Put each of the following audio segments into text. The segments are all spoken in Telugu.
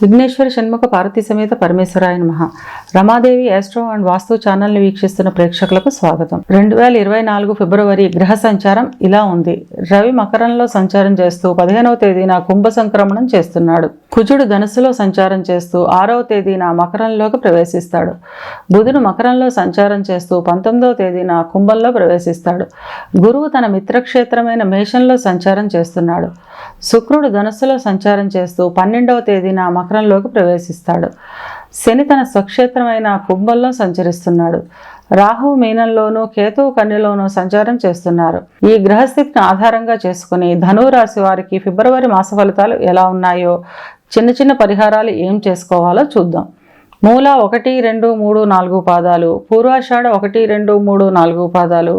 విఘ్నేశ్వర షణ్ముఖ పార్వతీ సమేత పరమేశ్వరాయ నమః. రమాదేవి ఆస్ట్రో అండ్ వాస్తు ఛానల్ని వీక్షిస్తున్న ప్రేక్షకులకు స్వాగతం. 2024 ఫిబ్రవరి గ్రహ సంచారం ఇలా ఉంది. రవి మకరంలో సంచారం చేస్తూ 15వ తేదీన కుంభ సంక్రమణం చేస్తున్నాడు. కుజుడు ధనుస్సులో సంచారం చేస్తూ 6వ తేదీన మకరంలోకి ప్రవేశిస్తాడు. బుధుడు మకరంలో సంచారం చేస్తూ 19వ తేదీన కుంభంలో ప్రవేశిస్తాడు. గురువు తన మిత్రక్షేత్రమైన మేషంలో సంచారం చేస్తున్నాడు. శుక్రుడు ధనుస్సులో సంచారం చేస్తూ 12వ తేదీన మకరంలోకి ప్రవేశిస్తాడు. శని తన స్వక్షేత్రమైన కుంభంలో సంచరిస్తున్నాడు. రాహువు మీనంలోనూ కేతువు కన్యలోనూ సంచారం చేస్తున్నారు. ఈ గ్రహస్థితిని ఆధారంగా చేసుకుని ధనువు రాశి వారికి ఫిబ్రవరి మాస ఫలితాలు ఎలా ఉన్నాయో, చిన్న చిన్న పరిహారాలు ఏం చేసుకోవాలో చూద్దాం. మూల 1, 2, 3, 4 పాదాలు, పూర్వాషాఢ 1, 2, 3, 4 పాదాలు,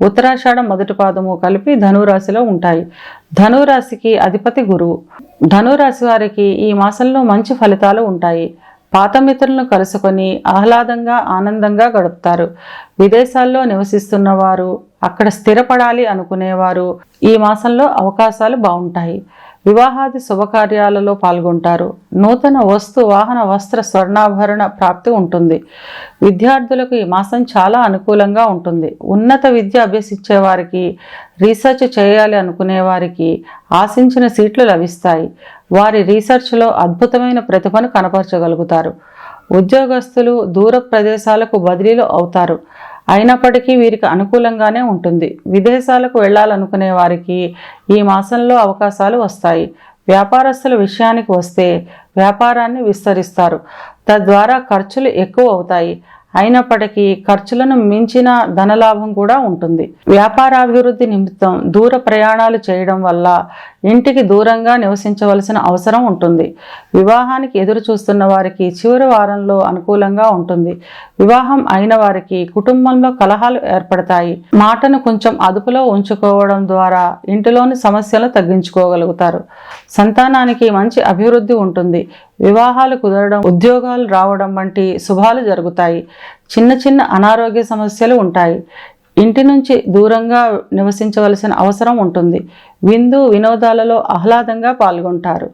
ఉత్తరాషాఢ మొదటి పాదము కలిపి ధనురాశిలో ఉంటాయి. ధనురాశికి అధిపతి గురువు. ధనురాశి వారికి ఈ మాసంలో మంచి ఫలితాలు ఉంటాయి. పాత మిత్రులను కలుసుకొని ఆహ్లాదంగా ఆనందంగా గడుపుతారు. విదేశాల్లో నివసిస్తున్న వారు, అక్కడ స్థిరపడాలి అనుకునేవారు ఈ మాసంలో అవకాశాలు బాగుంటాయి. వివాహాది శుభకార్యాలలో పాల్గొంటారు. నూతన వస్తు వాహన వస్త్ర స్వర్ణాభరణ ప్రాప్తి ఉంటుంది. విద్యార్థులకు ఈ మాసం చాలా అనుకూలంగా ఉంటుంది. ఉన్నత విద్య అభ్యసించే వారికి, రీసెర్చ్ చేయాలి అనుకునే వారికి ఆశించిన సీట్లు లభిస్తాయి. వారి రీసెర్చ్లో అద్భుతమైన ప్రతిభను కనపరచగలుగుతారు. ఉద్యోగస్తులు దూర ప్రదేశాలకు బదిలీలు అవుతారు. అయినప్పటికీ వీరికి అనుకూలంగానే ఉంటుంది. విదేశాలకు వెళ్ళాలనుకునే వారికి ఈ మాసంలో అవకాశాలు వస్తాయి. వ్యాపారస్తుల విషయానికి వస్తే వ్యాపారాన్ని విస్తరిస్తారు. తద్వారా ఖర్చులు ఎక్కువ అవుతాయి. అయినప్పటికీ ఖర్చులను మించిన ధనలాభం కూడా ఉంటుంది. వ్యాపారాభివృద్ధి నిమిత్తం దూర ప్రయాణాలు చేయడం వల్ల ఇంటికి దూరంగా నివసించవలసిన అవసరం ఉంటుంది. వివాహానికి ఎదురు చూస్తున్న వారికి చివరి వారంలో అనుకూలంగా ఉంటుంది. వివాహం అయిన వారికి కుటుంబంలో కలహాలు ఏర్పడతాయి. మాటను కొంచెం అదుపులో ఉంచుకోవడం ద్వారా ఇంటిలోని సమస్యలను తగ్గించుకోగలుగుతారు. సంతానానికి మంచి అభివృద్ధి ఉంటుంది. వివాహాలు కుదరడం, ఉద్యోగాలు రావడం వంటి శుభాలు జరుగుతాయి. చిన్న చిన్న అనారోగ్య సమస్యలు ఉంటాయి. ఇంటి నుంచి దూరంగా నివసించవలసిన అవసరం ఉంటుంది. విందు వినోదాలలో ఆహ్లాదంగా పాల్గొంటారు.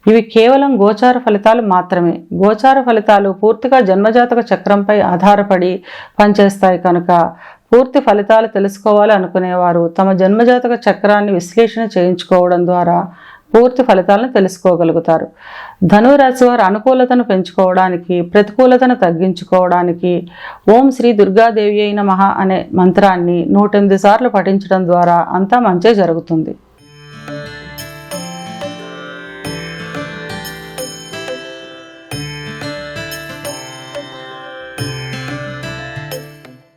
ఇవి కేవలం గోచార ఫలితాలు మాత్రమే. గోచార ఫలితాలు పూర్తిగా జన్మజాతక చక్రంపై ఆధారపడి పనిచేస్తాయి కనుక పూర్తి ఫలితాలు తెలుసుకోవాలి అనుకునేవారు తమ జన్మజాతక చక్రాన్ని విశ్లేషణ చేయించుకోవడం ద్వారా పూర్తి ఫలితాలను తెలుసుకోగలుగుతారు. ధనురాశి వారి అనుకూలతను పెంచుకోవడానికి, ప్రతికూలతను తగ్గించుకోవడానికి ఓం శ్రీ దుర్గాదేవి అయిన నమః అనే మంత్రాన్ని 108 సార్లు పఠించడం ద్వారా అంతా మంచే జరుగుతుంది.